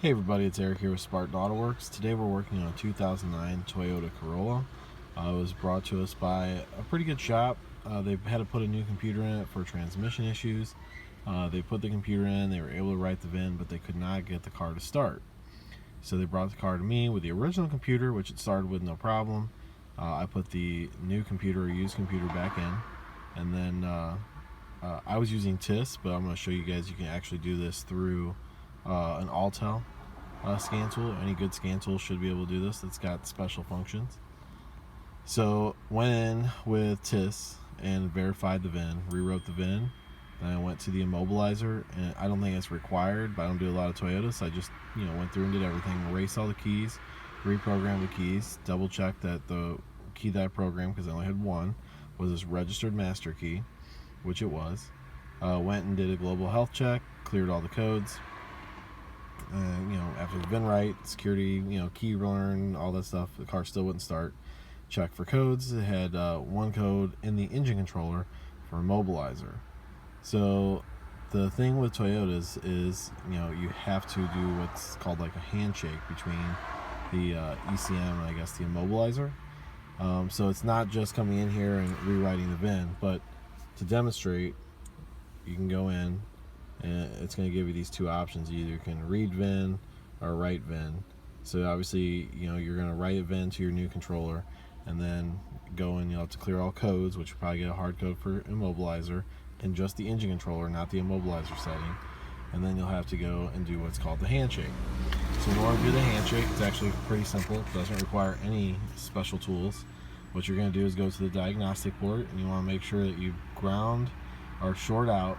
Hey everybody, it's Eric here with Spartan Autoworx. Today we're working on a 2009 Toyota Corolla. It was brought to us by a pretty good shop. They had to put a new computer in it for transmission issues. They put the computer in, they were able to write the VIN, but they could not get the car to start. So they brought the car to me with the original computer, which it started with no problem. I put the new computer or used computer back in, and then I was using TIS, but I'm going to show you guys you can actually do this through an Autel scan tool. Any good scan tool should be able to do this. It's got special functions. So went in with TIS and verified the VIN, rewrote the VIN. Then I went to the immobilizer, and I don't think it's required, but I don't do a lot of Toyotas, so I just went through and did everything. Erased all the keys, reprogrammed the keys, double checked that the key that I programmed, because I only had one, was this registered master key, which it was. Went and did a global health check, cleared all the codes. After the VIN write, security, key learn, all that stuff, the car still wouldn't start. Check for codes. It had one code in the engine controller for immobilizer. So the thing with Toyotas is, you have to do what's called like a handshake between the ECM and I guess the immobilizer. So it's not just coming in here and rewriting the VIN, but to demonstrate, you can go in and it's going to give you these two options. You either can read VIN or write VIN. So obviously, you're going to write a VIN to your new controller, and then go and you'll have to clear all codes, which you'll probably get a hard code for immobilizer and just the engine controller, not the immobilizer setting. And then you'll have to go and do what's called the handshake. So in order to do the handshake, it's actually pretty simple. It doesn't require any special tools. What you're going to do is go to the diagnostic port, and you want to make sure that you ground or short out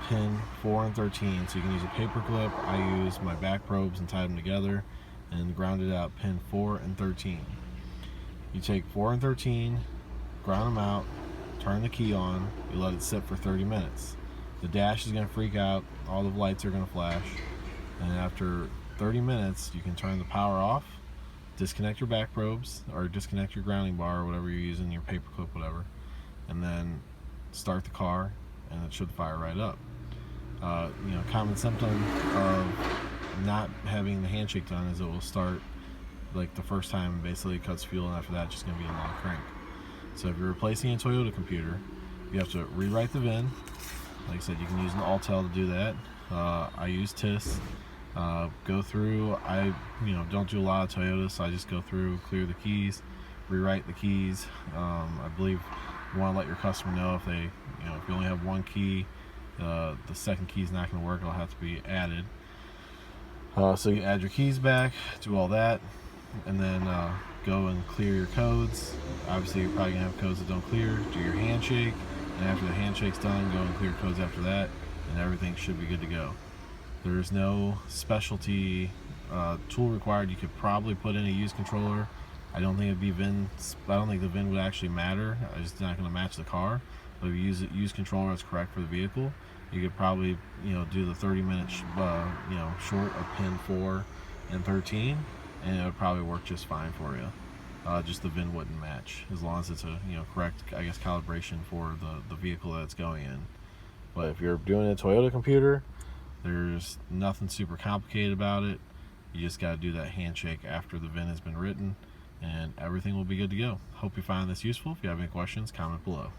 pin 4 and 13. So you can use a paper clip. I use my back probes and tied them together and grounded out pin 4 and 13. You take 4 and 13, ground them out, turn the key on, you let it sit for 30 minutes. The dash is going to freak out, all the lights are going to flash, and after 30 minutes you can turn the power off, disconnect your back probes or disconnect your grounding bar or whatever you're using, your paper clip, whatever, and then start the car, and it should fire right up. Common symptom of not having the handshake done is it will start like the first time, basically it cuts fuel, and after that it's just going to be a long crank. So if you're replacing a Toyota computer, you have to rewrite the VIN. Like I said, you can use an Autel to do that. I use TIS. Go through, I don't do a lot of Toyotas, so I just go through, clear the keys, rewrite the keys. I believe you want to let your customer know if they, if you only have one key, the second key is not going to work, it'll have to be added. So you add your keys back, do all that, and then go and clear your codes. Obviously you're probably going to have codes that don't clear. Do your handshake, and after the handshake's done, go and clear codes after that, and everything should be good to go. There's no specialty tool required. You could probably put in a used controller. I don't think the VIN would actually matter. It's not going to match the car. But if you use a used controller that's correct for the vehicle, you could probably do the 30-minute short of pin 4 and 13, and it would probably work just fine for you. Just the VIN wouldn't match, as long as it's a correct, I guess, calibration for the vehicle that it's going in. But if you're doing a Toyota computer, there's nothing super complicated about it. You just got to do that handshake after the VIN has been written, and everything will be good to go. Hope you find this useful. If you have any questions, comment below.